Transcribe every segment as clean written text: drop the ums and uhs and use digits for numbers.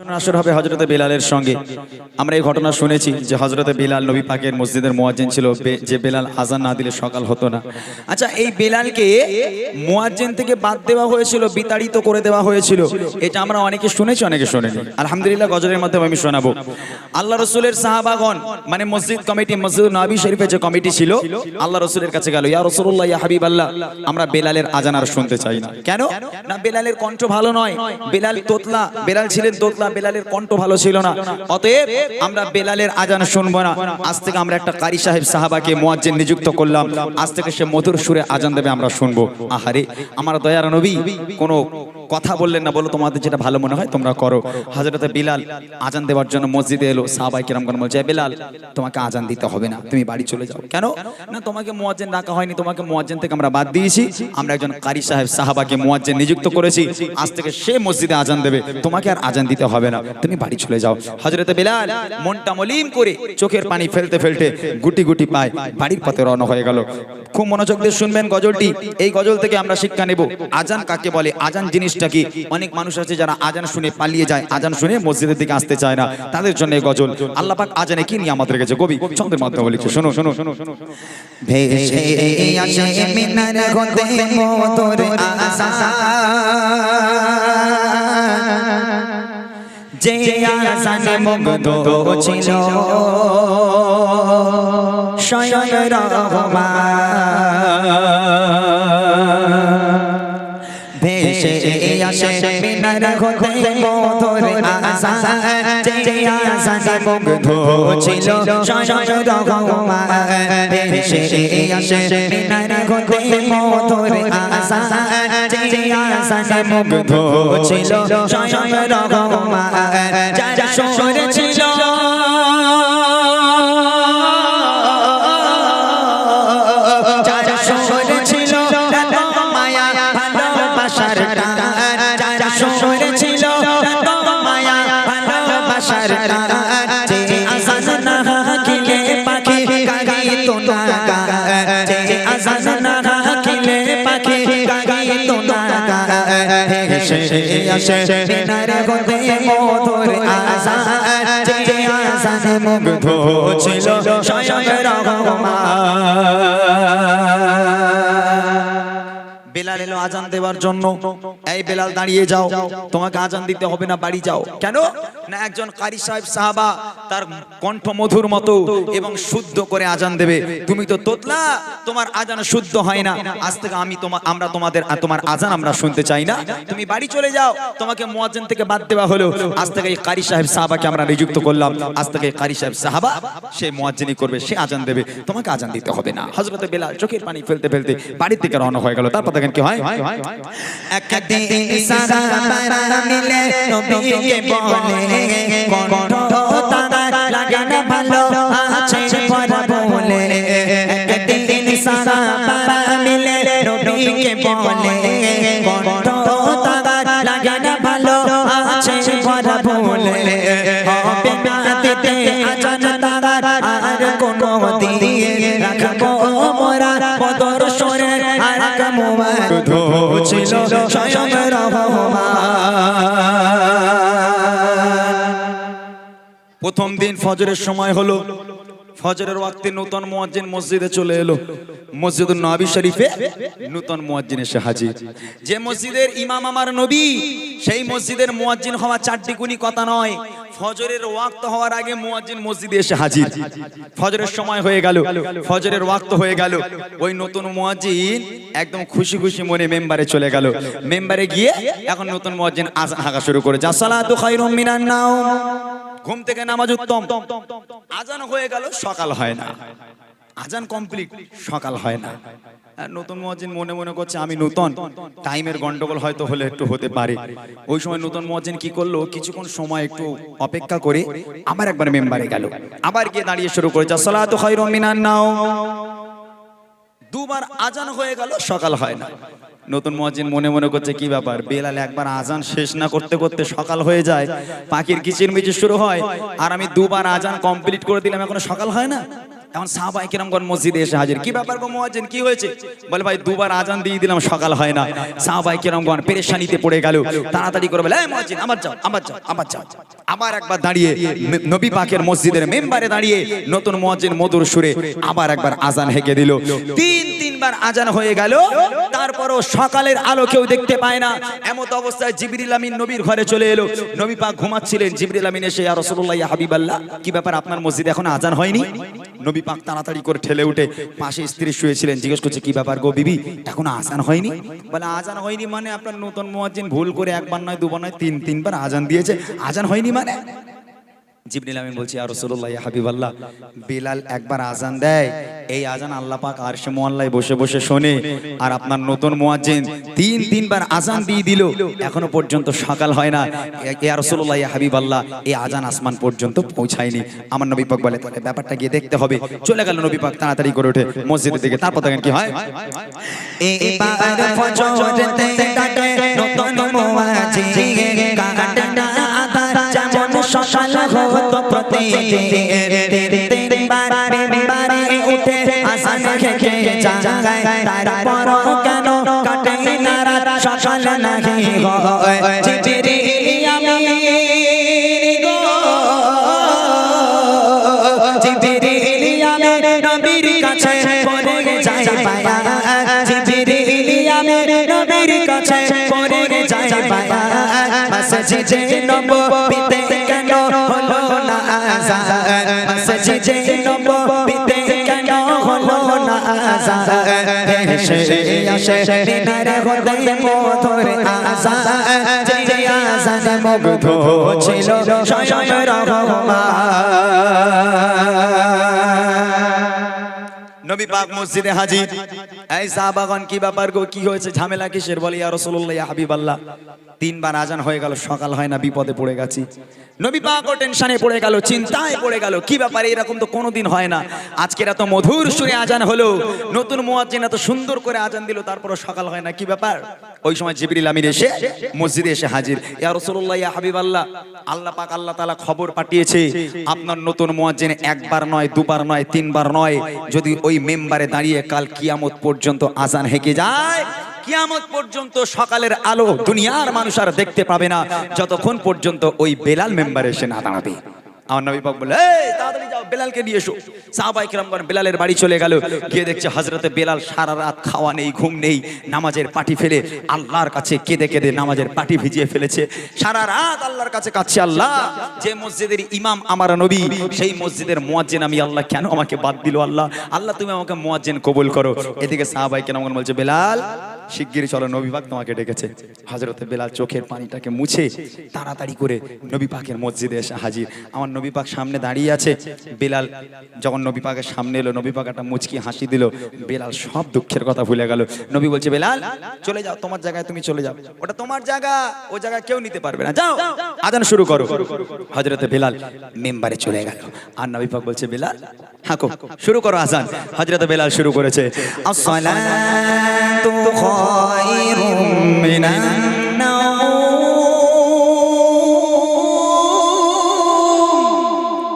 ঘটনা আসর হবে হযরতে বেলালের সঙ্গে। আমরা এই ঘটনা শুনেছি যে হযরতে বেলাল নবী পাকের মসজিদের মুয়াজ্জিন ছিল, যে বেলাল আযান না দিলে সকাল হতো না। আচ্ছা, এই বেলালকে মুয়াজ্জিন থেকে বাদ দেওয়া হয়েছিল, বিতাড়িত করে দেওয়া হয়েছিল। এটা আমরা অনেকে শুনেছি, অনেকে শুনিনি। আলহামদুলিল্লাহ, গজলের মাধ্যমে আমি শোনাবো। আল্লাহ রাসূলের সাহাবাগণ মানে মসজিদ কমিটি, মসজিদ নববী শরীফে যে কমিটি ছিল, আল্লাহ রাসূলের কাছে গেল, ইয়া রাসূলুল্লাহ, ইয়া হাবিবাল্লাহ, আমরা বেলালের আযান আর শুনতে চাই না। কেন না? বেলালের কণ্ঠ ভালো নয়, বেলাল তোতলা, বেলাল ছিলেন তোতলা, বেলালের কণ্ঠ ভালো ছিল না। অতএব আমরা বেলালের আযান শুনবো না। আজ থেকে আমরা একটা কারি সাহেব সাহাবাকে মুয়াজ্জিন নিযুক্ত করলাম, আজ থেকে সে মধুর সুরে আযান দেবে, আমরা শুনবো। আহারে আমার দয়ার নবী কোনো কথা বললেন না, বলো তোমাদের যেটা ভালো মনে হয় তোমরা করো। হযরতে বিলাল আযান দেওয়ার জন্য মসজিদে এলো। সাহাবায়ে কেরামগণ বলছে, বেলাল তোমাকে আযান দিতে হবে না, তুমি বাড়ি চলে যাও। কেন না? তোমাকে মুয়াজ্জিন ডাকা হয়নি, তোমাকে মুয়াজ্জিন থেকে আমরা বাদ দিয়েছি। আমরা একজন কারি সাহেব সাহাবাকে মুয়াজ্জিন নিযুক্ত করেছি, আজ থেকে সে মসজিদে আযান দেবে, তোমাকে আর আযান দিতে হবে না, তুমি বাড়ি চলে যাও। হযরতে বেলাল মনটা মলিন করে চোখের পানি ফেলতে ফেলতে গুটি গুটি পায় বাড়ির পথে রওনা হয়ে গেল। খুব মনোযোগ দিয়ে শুনবেন গজলটি। এই গজল থেকে আমরা শিক্ষা নেব আযান কাকে বলে, আযান জিনিসটা কি। অনেক মানুষ আছে যারা আযান শুনে পালিয়ে যায়, আযান শুনে মসজিদের দিকে আসতে চায় না, তাদের জন্য এই গজল। আল্লাহ পাক আযানে কি নিয়ে আমাদের কাছে কবি ছন্দের মাধ্যমে লিখছে, শোনো শোনো শোনো শোনো। ভেসে আসে মিনার হতে মধুর আযান, যে আযানে মুগ্ধ ছিল স্বয়ং রহমান। ভেসে আসে মিনার হতে মধুর আযান, যে আযানে মুগ্ধ ছিল স্বয়ং রহমান। ভেসে আসে মিনার হতে মধুর আযান, যে আযানে মুগ্ধ ছিল স্বয়ং রহমান। যার সুর ছিল মিনার হতে মধুর আযান, যে আযানে মুগ্ধ ছিল স্বয়ং রহমান। বেলাল এলো আযান দেওয়ার জন্য। এই বেলাল দাঁড়িয়ে যাও, তোমাকে আযান দিতে হবে না, বাড়ি যাও। কেন না? একজন কারি সাহেব সাহাবা তার কণ্ঠ মধুর মতো এবং শুদ্ধ করে আযান দেবে। তুমি তো তোতলা, তোমার আযান শুদ্ধ হয় না। আজ থেকে আমরা তোমার আযান আমরা শুনতে চাই না, তুমি বাড়ি চলে যাও। তোমাকে মুয়াজ্জিন থেকে বাদ দেওয়া হলো, আজ থেকে এই কারি সাহেব সাহাবাকে আমরা নিযুক্ত করলাম। আজ থেকে কারি সাহেব সাহাবা সে মুয়াজ্জিনি করবে, সে আযান দেবে, তোমাকে আযান দিতে হবে না। হযরতে বেলাল চোখের পানি ফেলতে ফেলতে বাড়ির দিকে রওনা হয়ে গেল। তারপর দেখেন কি হয়। একদিন সাহাবারা মিলে নবীকে বলে, কণ্ঠ তার লাগে না ভালো, আছে পরা বলে। একদিন সাহাবারা মিলে নবীকে বলে, কণ্ঠ তার লাগে না ভালো, আছে পরা বলে। হবে না দিতে আযান তার আর কোনো দিয়ে, রাখবো মোরা মধুর সুরে আর মুগ্ধ ছিল স্বয়ং রহমান। প্রথম দিন ফজরের সময় হলো, ফজরের ওয়াক্তে নতুন মুয়াজ্জিন মসজিদে চলে এলো। মসজিদুন নববী শরীফে নতুন মুয়াজ্জিন এসে হাজির। যে মসজিদের ইমাম আমার নবী, সেই মসজিদের মুয়াজ্জিন হওয়া চারটিকুনি কথা নয়। ফজরের ওয়াক্ত হওয়ার আগে মুয়াজ্জিন মসজিদে এসে হাজির। ফজরের সময় হয়ে গেল, ফজরের ওয়াক্ত হয়ে গেল। ওই নতুন মুয়াজ্জিন একদম খুশি খুশি মনে মেম্বারে চলে গেল। মেম্বারে গিয়ে এখন নতুন মুয়াজ্জিন আযান হাঁকা শুরু করেছে, আসসালাতু খায়রুম মিনান নাওম, ঘুম থেকে নামাজ উত্তম। আযান হয়ে গেল, সকাল হয় না। আযান কমপ্লিট, সকাল হয় না। নতুন মুয়াজ্জিন মনে মনে করছে আমি নতুন, টাইমের গন্ডগোল হয়তো হলে একটু হতে পারে। ওই সময় নতুন মুয়াজ্জিন কি করলো, কিছুক্ষণ সময় একটু অপেক্ষা করে আবার একবার মেম্বারে গেল। আবার গিয়ে দাঁড়িয়ে শুরু করেছে, আসসালাতু খায়রুম মিনান নাওম। দুবার আযান হয়ে গেল, সকাল হয় না। নতুন মুয়াজ্জিন মনে মনে করছে কি ব্যাপার, বেলাল একবার আযান শেষ না করতে করতে সকাল হয়ে যায়, পাখির কিচিরমিচির শুরু হয়, আর আমি দুবার আযান কমপ্লিট করে দিলাম, এখনো সকাল হয় না। এখন সাহাবায়ে কেরামগণ মসজিদে এসে হাজির। কি ব্যাপার গো মুয়াজ্জিন, কি হয়েছে? বলে ভাই দুবার আজান দিয়ে দিলাম, সকাল হয় না। সাহাবায়ে কেরামগণ পেরেশানিতে পড়ে গেল, তাড়াতাড়ি করে বলে এই মুয়াজ্জিন আবার যাও, আবার যাও, আবার যাও। আবার একবার দাঁড়িয়ে নবী পাকের মসজিদের মেম্বারে দাঁড়িয়ে নতুন মুয়াজ্জিন মধুর সুরে আবার একবার আজান হেঁকে দিল। তিনবার আজান হয়ে গেল, তারপরও সকালের আলো কেউ দেখতে পায় না। এমত অবস্থায় জিবরিল আমিন নবীর ঘরে চলে এলো। নবী পাক ঘুমাচ্ছিলেন, জিবরিল আমিন এসে ইয়া রাসূলুল্লাহ ইয়া হাবিবাল্লাহ, কি ব্যাপার আপনার মসজিদে এখন আজান হয়নি? নবী পাক তাড়াতাড়ি করে ঠেলে উঠে পাশে স্ত্রী শুয়েছিলেন, জিজ্ঞেস করছে কি ব্যাপার গো বিবি, এখনো আজান হয়নি? বলে আজান হয়নি মানে আপনার নতুন মুয়াজ্জিন ভুল করে একবার নয় দুবার নয় তিনবার আজান দিয়েছে, আজান হয়নি মানে? জিবরিল আমিন বলছে ইয়া রাসূলুল্লাহ ইয়া হাবিবাল্লাহ, বেলাল একবার আজান দেয়, এই আজান আল্লাহ পাক আরশে মুআল্লায় বসে বসে শোনে, আর আপনার নতুন মুয়াজ্জিন তিনবার আজান দিয়ে দিল, এখনো পর্যন্ত সকাল হয় না। ইয়া রাসূলুল্লাহ ইয়া হাবিবাল্লাহ, এই আজান আসমান পর্যন্ত পৌঁছায়নি। আমার নবী পাক বলে তাহলে ব্যাপারটা গিয়ে দেখতে হবে। চলে গেল নবী পাক তাড়াতাড়ি করে উঠে মসজিদের দিকে। তারপর দেখেন কি হয়, এবার ফজরেতে ডাকে নতুন মুয়াজ্জিন, কাটাটা আধার যেমন সকাল হতো প্রতিদিন। তিনবার মেম্বারে উঠে আজান হেঁকে জাগায়, তারপরও কেন কাটে না রাত, সকাল নাহি হয়। জিবরিল আমিন গো, জিবরিল আমিন নবীর কাছে পড়ে যায় পায়া, জিবরিল আমিন নবীর কাছে পড়ে যায় পায়া। মসজিদে নববীতে কেন হলো না আযান, মসজিদে নববীতে কেন হলো না আযান, এসে আসে দিনের হতে মধুর আযান, যে আযানে মুগ্ধ ছিল স্বয়ং রহমান। নবী পাক মসজিদে হাজির। এই সাহাবাগণ কি ব্যাপার গো, কি হয়েছে, ঝামেলা কিসের? বলে ইয়া রাসূলুল্লাহ ইয়া হাবিবাল্লাহ, তিনবার আজান হয়ে গেল, সকাল হয় না, বিপদে পড়ে গেছি। নবী পাকও টেনশনে পড়ে গেল, চিন্তায় পড়ে গেল, কি ব্যাপার, এরকম তো কোনোদিন হয় না। আজকের এত মধুর সুরে আজান হলো, নতুন মুয়াজ্জিন এত সুন্দর করে আজান দিল, তারপরও সকাল হয় না, কি ব্যাপার? ওই সময় জিবরিল আমিন এসে মসজিদে এসে হাজির। ইয়া রাসূলুল্লাহ ইয়া হাবিবাল্লাহ, আল্লাহ পাক আল্লাহ তাআলা খবর পাঠিয়েছে আপনার নতুন মুয়াজ্জিন একবার নয় দুবার নয় তিনবার নয়, যদি ওই মেম্বারে দাঁড়িয়ে কাল কিয়ামত পর্যন্ত আজান হেঁকে যায়, কিয়ামত পর্যন্ত সকালের আলো দুনিয়ার মানুষ আর দেখতে পাবে না, যতক্ষণ পর্যন্ত ওই বেলাল মেম্বারে এসে না দাঁড়াবে। আমার নবী পাক বলে এই তাড়াতাড়ি যাও বেলালকে নিয়ে এসো। সাহাবায়ে কেরামগণ বেলালের বাড়ি চলে গেল, গিয়ে দেখছে হযরতে বেলাল সারা রাত খাওয়া নেই ঘুম নেই, নামাজের পাটি ফেলে আল্লাহর কাছে কেঁদে কেঁদে নামাজের পাটি ভিজিয়ে ফেলেছে। সারা রাত আল্লাহর কাছে কাঁদছে, আল্লাহ যে মসজিদের ইমাম আমার নবী, সেই মসজিদের মুয়াজ্জিন আমি, আল্লাহ কেন আমাকে বাদ দিল, আল্লাহ আল্লাহ তুমি আমাকে মুয়াজ্জিন কবুল করো। এদিকে সাহাবায়ে কেরামগণ বলছে বেলাল শিগগিরই চলো, নবী পাক তোমাকে ডেকেছে। হযরতে বেলাল চোখের পানিটাকে মুছে তাড়াতাড়ি করে নবী পাকের মসজিদে এসে হাজির। আমার নবী পাক সামনে দাঁড়িয়ে আছে। বেলাল যখন নবী পাকের সামনে এলো, নবী পাক একটা মুচকি হাসি দিল। বেলাল সব দুঃখের কথা ভুলে গেল। নবী বলছে বেলাল চলে যাও, তোমার জায়গায় তুমি চলে যাও, ওটা তোমার জায়গা, ও জায়গা কেউ নিতে পারবে না, যাও আজান শুরু করো। হযরতে বেলাল মেম্বারে চলে গেল, আর নবী পাক বলছে বেলাল হাঁকো, শুরু করো আজান। হযরতে বেলাল শুরু করেছে, আসসালাতু খায়রুম মিনান নাওম।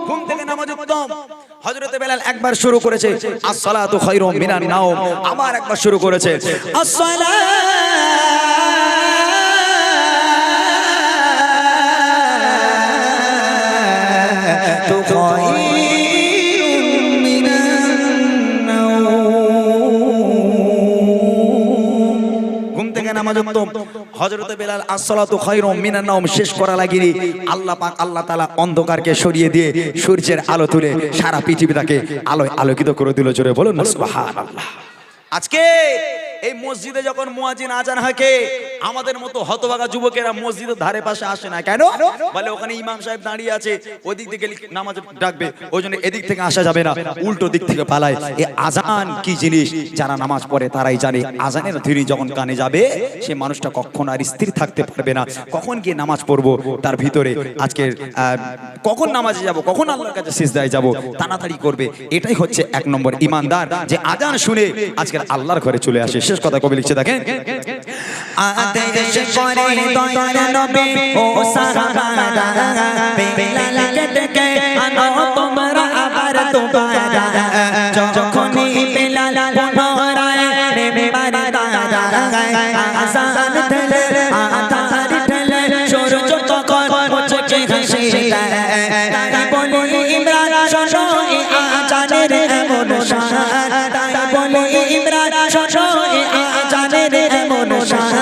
ঘুম থেকে নামাজ উত্তম। হযরতে বেলাল একবার শুরু করেছে আসসালাতু খায়রুম মিনান নাওম, আবার একবার শুরু করেছে আসসালাতু খায়রুম মিনান নাওম। ঘুম থেকে নামাজ উত্তম। হযরতে বেলাল আসসালাতু খায়রুম মিনান নাওম শেষ করা লাগিনি, আল্লাহ পাক আল্লাহ তাআলা অন্ধকারকে সরিয়ে দিয়ে সূর্যের আলো তুলে সারা পৃথিবীটাকে আলোয় আলোকিত করে দিল। জোরে বলুন না সুবহানাল্লাহ। আজকে এই মসজিদে যখন মুয়াজ্জিন আজান হাঁকে, আমাদের মতো হতভাগা যুবকেরা মসজিদের ধারে পাশে আসে না, কেন? বলে ওখানে ইমাম সাহেব দাঁড়িয়ে আছে, ওই দিক থেকে নামাজ ডাকবে, ওই জন্য এদিক থেকে আসা যাবে না, উল্টো দিক থেকে পালায়। এই আজান কি জিনিস যারা নামাজ পড়ে তারাই জানে। আজানের ধ্বনি যখন কানে যাবে, সে মানুষটা কখন আর স্থির থাকতে পারবে না, কখন গিয়ে নামাজ পড়বো তার ভিতরে, আজকের কখন নামাজে যাব, কখন আল্লাহর কাছে সিজদায় যাব, তাড়াতাড়ি করবে। এটাই হচ্ছে এক নম্বর ইমানদার, যে আজান শুনে আজকের আল্লাহর ঘরে চলে আসে। শেষ কথা কবি লিখছে দেখেন, আদেশ করে দয়ার নবী ও সাহাবারা, বেলালকে ডেকে আনো তোমরা আবার তোমারা যখনই বেলাল পুনরায় মেম্বারে দাঁড়ায় আযান দিলে আধার ঢেলে সূর্য তখন মুচকে হাসি দেয় তাই বলি ইমরান শোনো এই আযানের এমন শান তাই বলি ইমরান শোনো এই আযানের এমন শান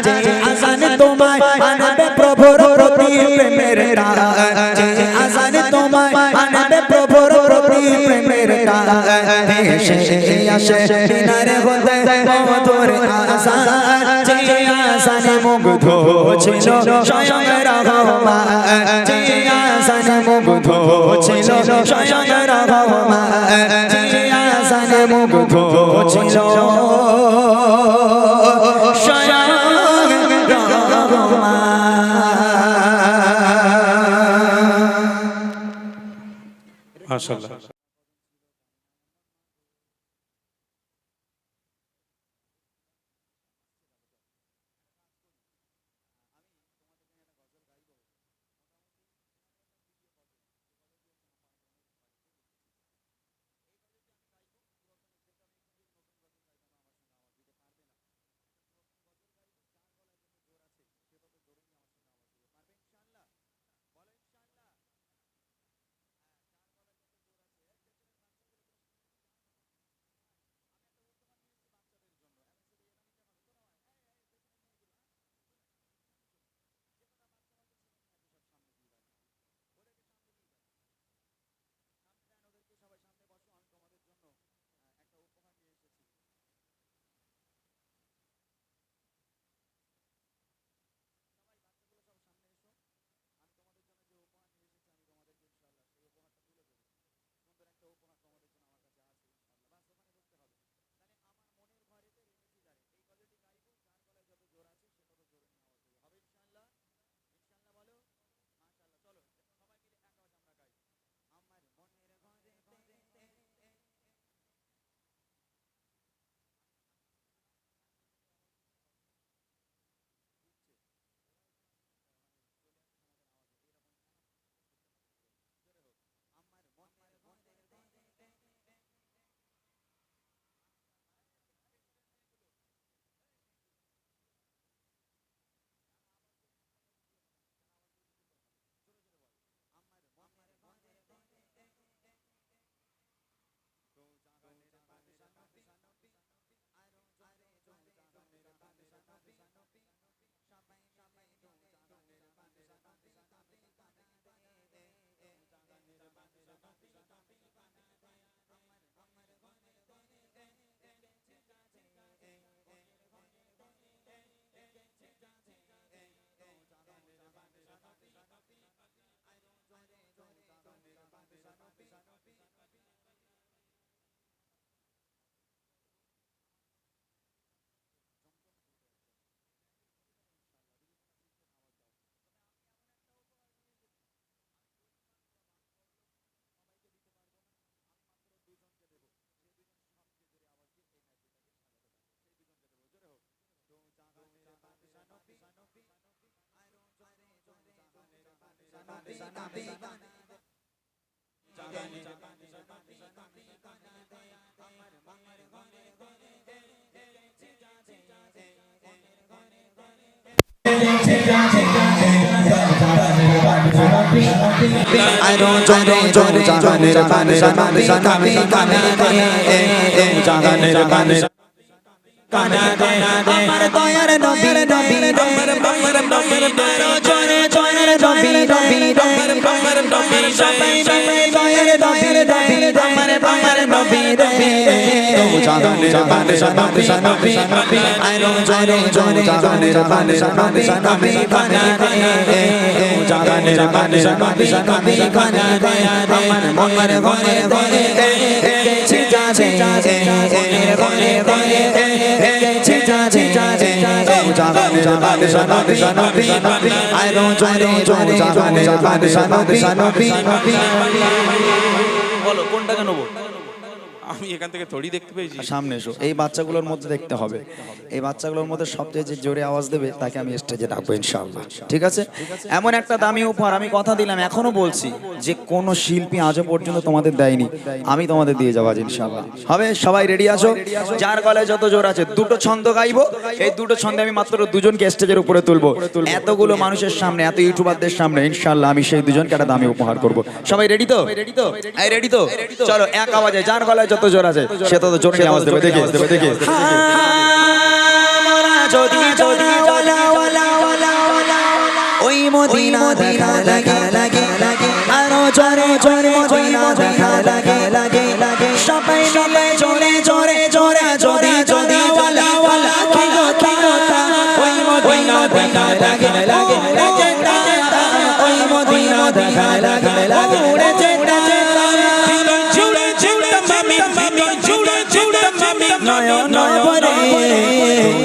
যে আযান তোমায় আনবে প্রভুর প্রতি প্রেমের টান যে আযান তোমায় আনবে প্রভুর প্রতি প্রেমের টান এসে আসে দিনারে হতে মধুর আযান যে আযানে মুগ্ধ ছিল স্বয়ং রহমান যে আযানে মুগ্ধ ছিল স্বয়ং রহমান যে আযানে মুগ্ধ ছিল স্বয়ং রহমান। মাশাআল্লাহ। আমার দয়ার নবী নবী জোরে জোরে নবী নবী সবাই সবাই দয়ার নবী নবী আমার নবী নবী জাগানের বাদশা বাদশা নবী আরো জোরে জোরে জাগানের বাদশা বাদশা নবী জাগানের বাদশা বাদশা নবী আমার মনের ঘরে ঘরে ছিটা ছিটা ঘরে ঘরে ছিটা ছিটা জাগানের বাদশা বাদশা নবী আরো জোরে জোরে জাগানের বাদশা বাদশা নবী বলো কোনটাকে নেবো? আমি এখান থেকে থড়ি দেখতে পেয়েছি। সামনে এসো, এই বাচ্চাগুলোর মধ্যে দেখতে হবে, এই বাচ্চাগুলোর মধ্যে সবচেয়ে যে জোরে আওয়াজ দেবে তাকে আমি স্টেজে ডাকবো ইনশাআল্লাহ, ঠিক আছে? এমন একটা দামি উপহার আমি কথা দিলাম, এখনো বলছি যে কোনো শিল্পী আজও পর্যন্ত তোমাদের দেয়নি, আমি তোমাদের দিয়ে যাবো আজ ইনশাআল্লাহ। হবে? সবাই রেডি আছো? যার গলায় যত জোর আছে দুটো ছন্দ গাইবো, এই দুটো ছন্দে আমি মাত্র দুজনকে স্টেজের উপরে তুলবো। এতগুলো মানুষের সামনে, এত ইউটিউবারদের সামনে ইনশাআল্লাহ আমি সেই দুজনকে একটা দামি উপহার করবো। সবাই রেডি তো? এই রেডি তো? চলো এক আওয়াজে, যার গলায় যত জোর আছে সে তত জোরে আওয়াজ দেবে। দেখি দেখি যদি যদি ওলা ওলা ওলা ওলা ওই মদিনা দেখা লাগে লাগে লাগে আরো জোরে জোরে মদিনা দেখা লাগে লাগে লাগে সবাই মিলে জোরে জোরে জোরে জোরে যদি ওলা ওলা কি কথা ওই মদিনা দেখা লাগে লাগে ওই মদিনা দেখা লাগে লাগে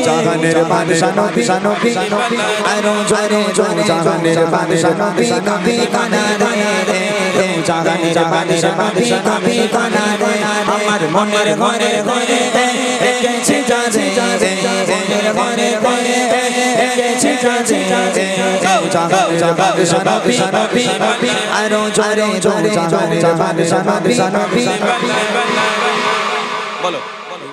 জাহানের বাদশা নবী নবী আরো জোরে জোরে জাহানের বাদশা নবী নবী কানা রে জাহানের বাদশা নবী নবী কানা রে আমার মনের ঘরে ঘরে এসেছে যাবে মনের ঘরে ঘরে এসেছে যাবে জাহানের বাদশা নবী নবী আরো জোরে জোরে জাহানের বাদশা নবী বলো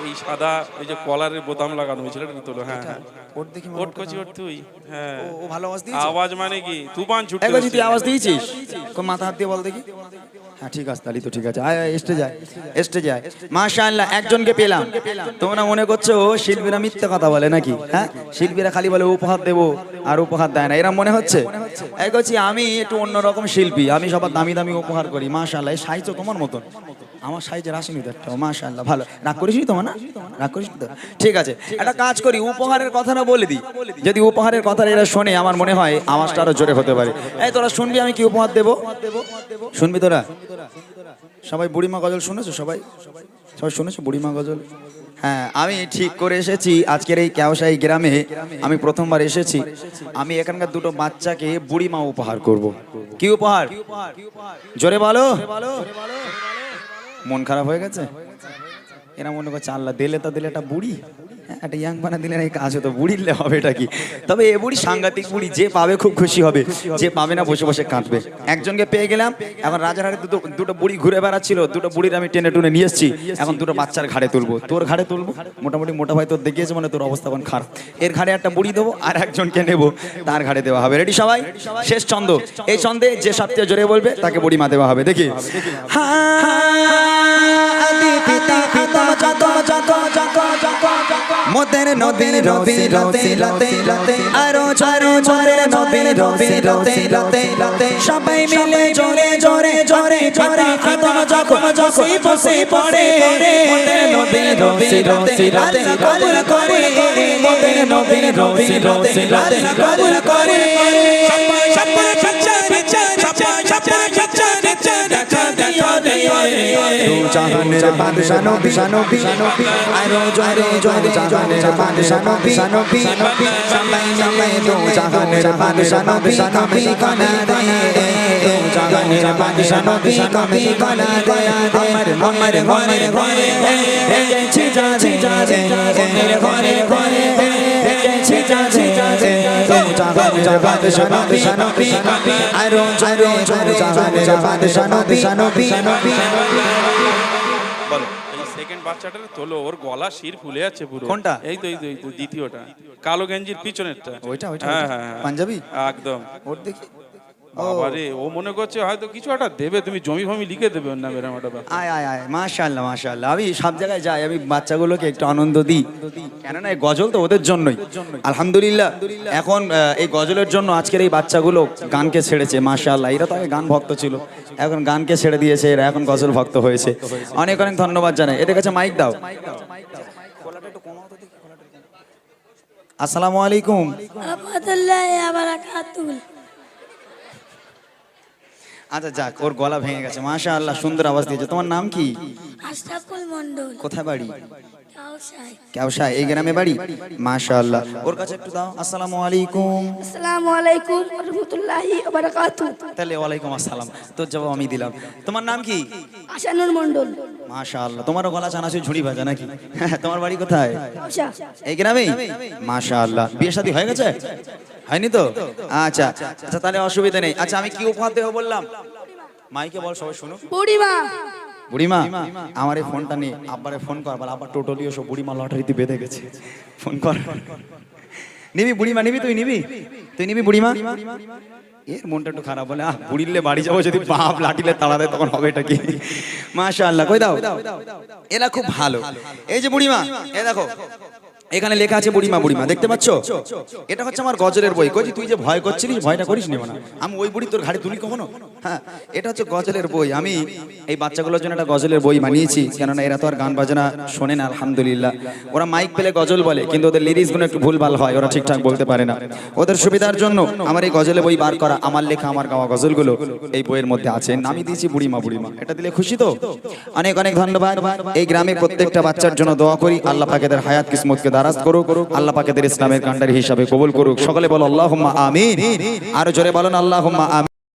এই সাদা এই যে কলারের বোতাম লাগানো হয়েছিল এটা তোলো। হ্যাঁ হ্যাঁ ওর দেখি ওট কচি ওট তুই। হ্যাঁ ও ভালো আওয়াজ দিয়েছে। আওয়াজ মানে কি তুফান ছুটে একবার তুই আওয়াজ দিয়েছিস? কোন মাথা হাত দিয়ে বল দেখি। হ্যাঁ ঠিক আছে, তাহলে তো ঠিক আছে। আয় স্টেজে আয়, স্টেজে আয়। মাশাআল্লাহ, একজনকে পেলাম। তোমরা মনে করছো শিল্পীরা মিথ্যা কথা বলে নাকি? হ্যাঁ, শিল্পীরা খালি বলে উপহার দেবো আর উপহার দেয় না, এরা মনে হচ্ছে? এই করছি আমি একটু অন্যরকম শিল্পী, আমি সবার দামি দামি উপহার করি। মাশাআল্লাহ, এই সাইজও তোমার মতন, আমার সাইজের আসেনি তো একটা। মাশাআল্লাহ, ভালো। রাগ করিসনি তোমার? না রাগ করিস তো? ঠিক আছে, একটা কাজ করি, উপহারের কথাটা বলে দিই। যদি উপহারের কথা এরা শোনে আমার মনে হয় আওয়াজটা আরো জোরে হতে পারে। এই তোরা শুনবি আমি কি উপহার দেবো? শুনবি তোরা? সবাই বুড়িমা গজল শুনেছো? সবাই সবাই শুনেছো বুড়িমা গজল? হ্যাঁ, আমি ঠিক করে এসেছি আজকের এই কেওসাই গ্রামে। আমি প্রথমবার এসেছি। আমি এখানকার দুটো বাচ্চাকে বুড়িমা উপহার করব। কি উপহার? জোরে বলো। মন খারাপ হয়ে গেছে? এরা মনে করছে আল্লাহ দিলে তা দিলে একটা বুড়ি, একটা ইয়াং বানা দিলে এই কাজ হতো, বুড়িলে হবে এটা কি? তবে এ বুড়ি সাংঘাতিক বুড়ি, যে পাবে খুব খুশি হবে, যে পাবে না বসে বসে কাঁদবে। একজনকে পেয়ে গেলাম। এখন রাজারহাটে দুটো বুড়ি ঘুরে বেড়াচ্ছিল, দুটো বুড়ির আমি টেনে টুনে নিয়ে এসেছি। এখন দুটো বাচ্চার ঘাড়ে তুলবো। তোর ঘাড়ে তুলবো, মোটামুটি মোটা ভাই তোর দেখিয়েছে মানে তোর অবস্থা এখন খারাপ। এর ঘাড়ে একটা বুড়ি দেবো, আর একজনকে নেবো, তার ঘাড়ে দেওয়া হবে। রেডি সবাই? শেষ ছন্দ। এই ছন্দে যে সবচেয়ে জোরে বলবে তাকে বুড়ি মা দেওয়া হবে। দেখি মোদের নবী রবি রতে লতে লতে আরো জোরে জোরে নবী রবি রতে লতে লতে সবাই মিলে জোরে জোরে জোরে জোরে খতম যখন যখন বসে পড়ে মোদের নবী রবি রতে লতে কবুল করে মোদের নবী রবি রতে লতে কবুল করে সবাই সবাই সচ্চা বিচ্চা সবাই সবাই সচ্চা বিচ্চা দেখা দেখা জাহানের বাদশা নবী নবী আরো জোরে জোরে জাহানের বাদশা নবী নবী সবাই সবাই জাহানের বাদশা নবী নবী কানা রে জাহানের বাদশা নবী নবী কানা রে আমার মনের ঘরে ঘরে এসেছে যাবে মনের ঘরে ঘরে এসেছে যাবে জাহানের বাদশা নবী নবী আরো জোরে জোরে জাহানের বাদশা নবী নবী বলো এই সেকেন্ড বাচ্চাটার তোলো, ওর গলা শির ফুলে যাচ্ছে পুরো। কোনটা? এই তো এই তো এই তো দ্বিতীয়টা, কালো গেঞ্জির পিছনেরটা। ওইটা ওইটা হ্যাঁ হ্যাঁ হ্যাঁ, পাঞ্জাবি একদম। ওর দেখি বাবারে, ও মনে করছে হয়তো কিছু একটা দেবে, তুমি জমি ফমি লিখে দেবে ওর নামে, এরকম একটা ব্যাপার। আয় আয় আয়, মাশাআল্লাহ মাশাআল্লাহ। আমি সব জায়গায় যাই, আমি বাচ্চাগুলোকে একটু আনন্দ দিই, কেননা এই গজল তো ওদের জন্যই। আলহামদুলিল্লাহ, এখন এই গজলের জন্য আজকের এই বাচ্চাগুলো গানকে ছেড়েছে। মাশাআল্লাহ, এরা তো আগে গান ভক্ত ছিল, এখন গানকে ছেড়ে দিয়েছে, এরা এখন গজল ভক্ত হয়েছে। অনেক অনেক ধন্যবাদ জানাই। এদের কাছে মাইক দাও। আসসালামু আলাইকুম। আচ্ছা যাক, ওর গলা ভেঙে গেছে, মাশাআল্লাহ সুন্দর আওয়াজ দিয়েছে। তোমার নাম কি? আশরাফুল মন্ডল, কোথায় বাড়ি? কাউসাই। কেওসায়, এই গ্রামে বাড়ি? মাশাআল্লাহ। ওর কাছে একটু দাও। আসসালামু আলাইকুম। আসসালামু আলাইকুম ওয়া রাহমাতুল্লাহি ওয়া বারাকাতুহু। তাহলে ওয়ালাইকুম আসসালাম, তোর জবাব আমি দিলাম। তোমার নাম কি? আশানুর মন্ডল, মাশাআল্লাহ। তোমারও গলা চানাচুর ঝুড়ি ভাজা নাকি? তোমার বাড়ি কোথায়? কাউসা। এই গ্রামেই? মাশাআল্লাহ। বিয়ে শাদী হয়ে গেছে? হয়নি তো? আচ্ছা আচ্ছা, তাহলে অসুবিধা নেই। আচ্ছা, আমি কি উপহার দেবো বললাম? মাইকে বল, সবাই শুনো। বুড়িমা। বুড়িমা, আমার এই ফোনটা নিয়ে আব্বারে ফোন কর, বল আব্বা টোটালিও সব বুড়িমা লটারিতে বেঁধে গেছে, ফোন কর। নিবি বুড়িমা, নিবি? তুই নিবি? তুই নিবি বুড়িমা? এর মনটা একটু খারাপ, বলে বুড়িলে বাড়ি যাবো, যদি বাপ লাঠিলে তাড়া দেয় তখন হবে এটা কি? মাশাআল্লাহ। কই দাও, এরা খুব ভালো। এই যে বুড়িমা, এ দেখো এখানে লেখা আছে বুড়িমা। বুড়িমা দেখতে পাচ্ছ? এটা হচ্ছে আমার গজলের বই। কই তুই যে ভয় করছিলিস, ভয়টা করিস নি না, আমি ওই বুড়ি তোর ঘাড়ে তুলি কখনো? হ্যাঁ, এটা হচ্ছে গজলের বই। আমি এই বাচ্চাগুলোর জন্য একটা গজলের বই বানিয়েছি, কেননা এরা তো আর গান বাজনা শোনে না আলহামদুলিল্লাহ। ওরা মাইক পেলে গজল বলে, কিন্তু ওদের লিরিক্স গুলো একটু ভুলভাল হয়, ওরা ঠিকঠাক বলতে পারে না। ওদের সুবিধার জন্য আমার এই গজলের বই বার করা, আমার লেখা, আমার গাওয়া গজলগুলো এই বইয়ের মধ্যে আছে। নামই দিয়েছি বুড়িমা। বুড়িমা, এটা দিলে খুশি তো? অনেক অনেক ধন্যবাদ। এই গ্রামে প্রত্যেকটা বাচ্চার জন্য দোয়া করি, আল্লাহ পাক এদের হায়াত কিসমতকে দারাজ করুক, আল্লাহ পাক এদের ইসলামের কান্ডারি হিসাবে কবুল করুক। সকলে বলো আল্লাহুম্মা আমিন। আর জোরে বলেন আল্লাহুম্মা আমিন।